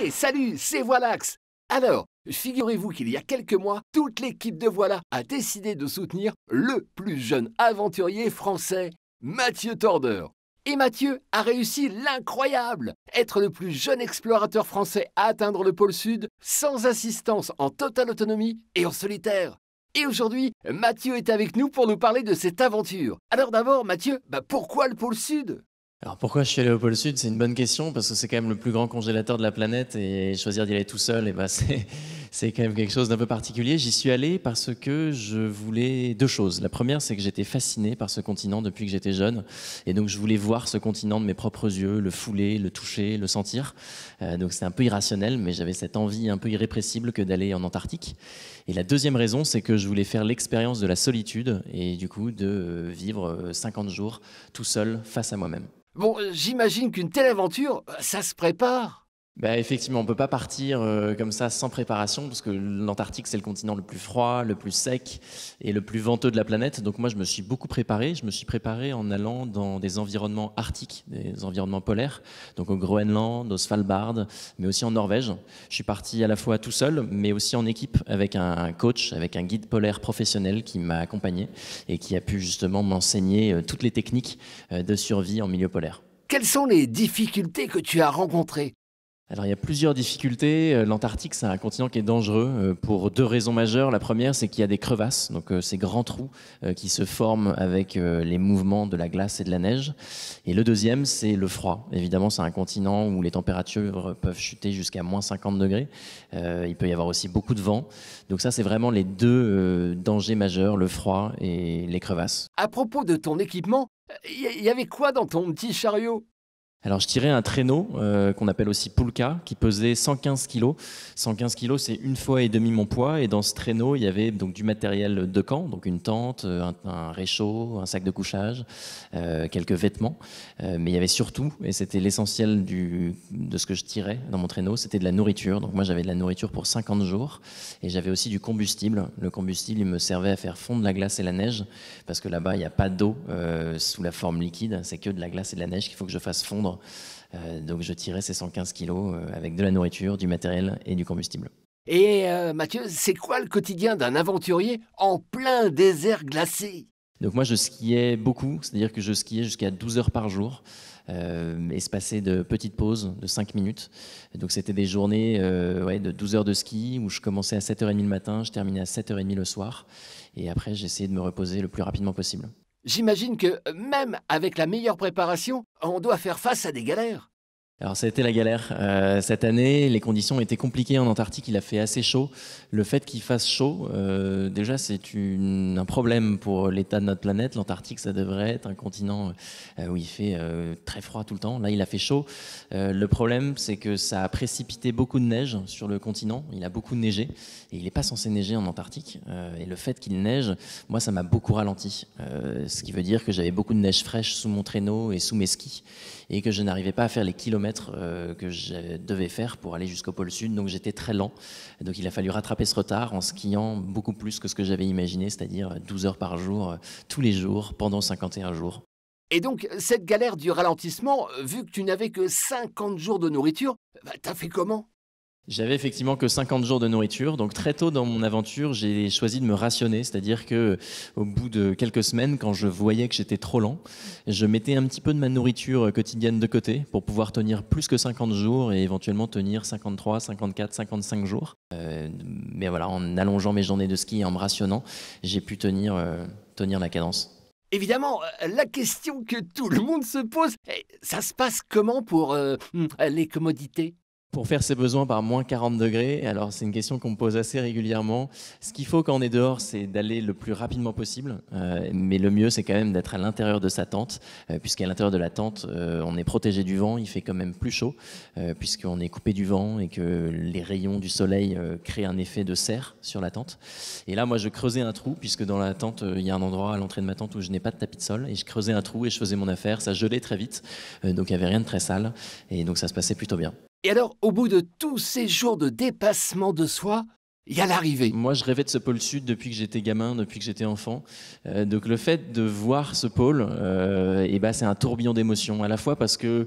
Hey, salut, c'est Voilax. Alors, figurez-vous qu'il y a quelques mois, toute l'équipe de Voilà a décidé de soutenir le plus jeune aventurier français, Mathieu Torder. Et Mathieu a réussi l'incroyable, être le plus jeune explorateur français à atteindre le pôle Sud sans assistance, en totale autonomie et en solitaire. Et aujourd'hui, Mathieu est avec nous pour nous parler de cette aventure. Alors d'abord, Mathieu, pourquoi le pôle Sud ? Alors pourquoi je suis allé au pôle Sud? C'est une bonne question parce que c'est quand même le plus grand congélateur de la planète et choisir d'y aller tout seul, c'est quand même quelque chose d'un peu particulier. J'y suis allé parce que je voulais deux choses. La première, c'est que j'étais fasciné par ce continent depuis que j'étais jeune et donc je voulais voir ce continent de mes propres yeux, le fouler, le toucher, le sentir. Donc c'est un peu irrationnel, mais j'avais cette envie un peu irrépressible que d'aller en Antarctique. Et la deuxième raison, c'est que je voulais faire l'expérience de la solitude et du coup de vivre 50 jours tout seul face à moi-même. Bon, j'imagine qu'une telle aventure, ça se prépare. Effectivement, on ne peut pas partir comme ça sans préparation parce que l'Antarctique, c'est le continent le plus froid, le plus sec et le plus venteux de la planète. Donc moi, je me suis beaucoup préparé. Je me suis préparé en allant dans des environnements arctiques, des environnements polaires, donc au Groenland, au Svalbard, mais aussi en Norvège. Je suis parti à la fois tout seul, mais aussi en équipe avec un coach, avec un guide polaire professionnel qui m'a accompagné et qui a pu justement m'enseigner toutes les techniques de survie en milieu polaire. Quelles sont les difficultés que tu as rencontrées ? Alors il y a plusieurs difficultés. L'Antarctique, c'est un continent qui est dangereux pour deux raisons majeures. La première, c'est qu'il y a des crevasses, donc ces grands trous qui se forment avec les mouvements de la glace et de la neige. Et le deuxième, c'est le froid. Évidemment, c'est un continent où les températures peuvent chuter jusqu'à moins 50 degrés. Il peut y avoir aussi beaucoup de vent. Donc ça, c'est vraiment les deux dangers majeurs, le froid et les crevasses. À propos de ton équipement, il y avait quoi dans ton petit chariot ? Alors je tirais un traîneau qu'on appelle aussi Pulka qui pesait 115 kg. 115 kg, c'est une fois et demi mon poids. Et dans ce traîneau, il y avait donc du matériel de camp, donc une tente, un réchaud, un sac de couchage, quelques vêtements. Mais il y avait surtout, et c'était l'essentiel de ce que je tirais dans mon traîneau, c'était de la nourriture. Donc moi j'avais de la nourriture pour 50 jours. Et j'avais aussi du combustible. Le combustible, il me servait à faire fondre la glace et la neige. Parce que là-bas, il n'y a pas d'eau sous la forme liquide. C'est que de la glace et de la neige qu'il faut que je fasse fondre. Donc je tirais ces 115 kilos avec de la nourriture, du matériel et du combustible. Et Mathieu, c'est quoi le quotidien d'un aventurier en plein désert glacé ? Donc moi je skiais beaucoup, c'est-à-dire que je skiais jusqu'à 12 heures par jour, espacées de petites pauses de 5 minutes. Donc c'était des journées de 12 heures de ski où je commençais à 7h30 le matin, je terminais à 7h30 le soir. Et après j'essayais de me reposer le plus rapidement possible. J'imagine que même avec la meilleure préparation, on doit faire face à des galères. Alors ça a été la galère. Cette année, les conditions étaient compliquées en Antarctique, il a fait assez chaud. Le fait qu'il fasse chaud, déjà c'est un problème pour l'état de notre planète. L'Antarctique, ça devrait être un continent où il fait très froid tout le temps. Là, il a fait chaud. Le problème, c'est que ça a précipité beaucoup de neige sur le continent. Il a beaucoup neigé et il n'est pas censé neiger en Antarctique. Et le fait qu'il neige, moi, ça m'a beaucoup ralenti. Ce qui veut dire que j'avais beaucoup de neige fraîche sous mon traîneau et sous mes skis et que je n'arrivais pas à faire les kilomètres que je devais faire pour aller jusqu'au pôle Sud, donc j'étais très lent. Donc il a fallu rattraper ce retard en skiant beaucoup plus que ce que j'avais imaginé, c'est-à-dire 12 heures par jour, tous les jours, pendant 51 jours. Et donc, cette galère du ralentissement, vu que tu n'avais que 50 jours de nourriture, t'as fait comment ? J'avais effectivement que 50 jours de nourriture, donc très tôt dans mon aventure, j'ai choisi de me rationner, c'est-à-dire que au bout de quelques semaines, quand je voyais que j'étais trop lent, je mettais un petit peu de ma nourriture quotidienne de côté pour pouvoir tenir plus que 50 jours et éventuellement tenir 53, 54, 55 jours. Mais voilà, en allongeant mes journées de ski et en me rationnant, j'ai pu tenir la cadence. Évidemment, la question que tout le monde se pose, ça se passe comment pour les commodités ? Pour faire ses besoins par moins 40 degrés, alors c'est une question qu'on me pose assez régulièrement. Ce qu'il faut quand on est dehors, c'est d'aller le plus rapidement possible. Mais le mieux, c'est quand même d'être à l'intérieur de sa tente, puisqu'à l'intérieur de la tente, on est protégé du vent, il fait quand même plus chaud, puisqu'on est coupé du vent et que les rayons du soleil créent un effet de serre sur la tente. Et là, moi, je creusais un trou, puisque dans la tente, il y a un endroit à l'entrée de ma tente où je n'ai pas de tapis de sol. Et je creusais un trou et je faisais mon affaire. Ça gelait très vite, donc il n'y avait rien de très sale. Et donc ça se passait plutôt bien. Et alors, au bout de tous ces jours de dépassement de soi, il y a l'arrivée. Moi, je rêvais de ce pôle Sud depuis que j'étais gamin, depuis que j'étais enfant. Donc le fait de voir ce pôle, c'est un tourbillon d'émotions. À la fois parce que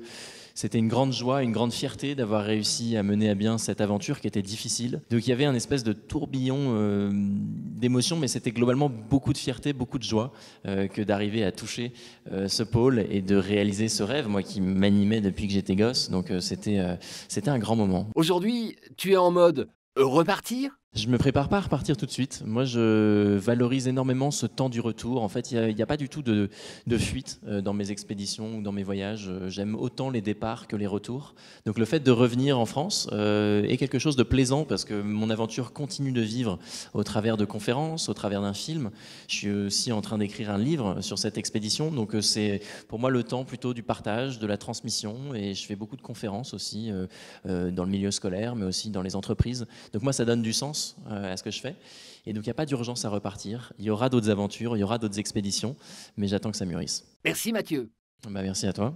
c'était une grande joie, une grande fierté d'avoir réussi à mener à bien cette aventure qui était difficile. Donc il y avait un espèce de tourbillon d'émotions, mais c'était globalement beaucoup de fierté, beaucoup de joie que d'arriver à toucher ce pôle et de réaliser ce rêve, moi qui m'animait depuis que j'étais gosse. Donc c'était un grand moment. Aujourd'hui, tu es en mode repartir? Je me prépare pas à repartir tout de suite. Moi, je valorise énormément ce temps du retour. En fait, il n'y a pas du tout de fuite dans mes expéditions ou dans mes voyages. J'aime autant les départs que les retours. Donc le fait de revenir en France est quelque chose de plaisant parce que mon aventure continue de vivre au travers de conférences, au travers d'un film. Je suis aussi en train d'écrire un livre sur cette expédition. Donc c'est pour moi le temps plutôt du partage, de la transmission. Et je fais beaucoup de conférences aussi dans le milieu scolaire, mais aussi dans les entreprises. Donc moi, ça donne du sens à ce que je fais. Et donc, il n'y a pas d'urgence à repartir. Il y aura d'autres aventures, il y aura d'autres expéditions, mais j'attends que ça mûrisse. Merci Mathieu. Merci à toi.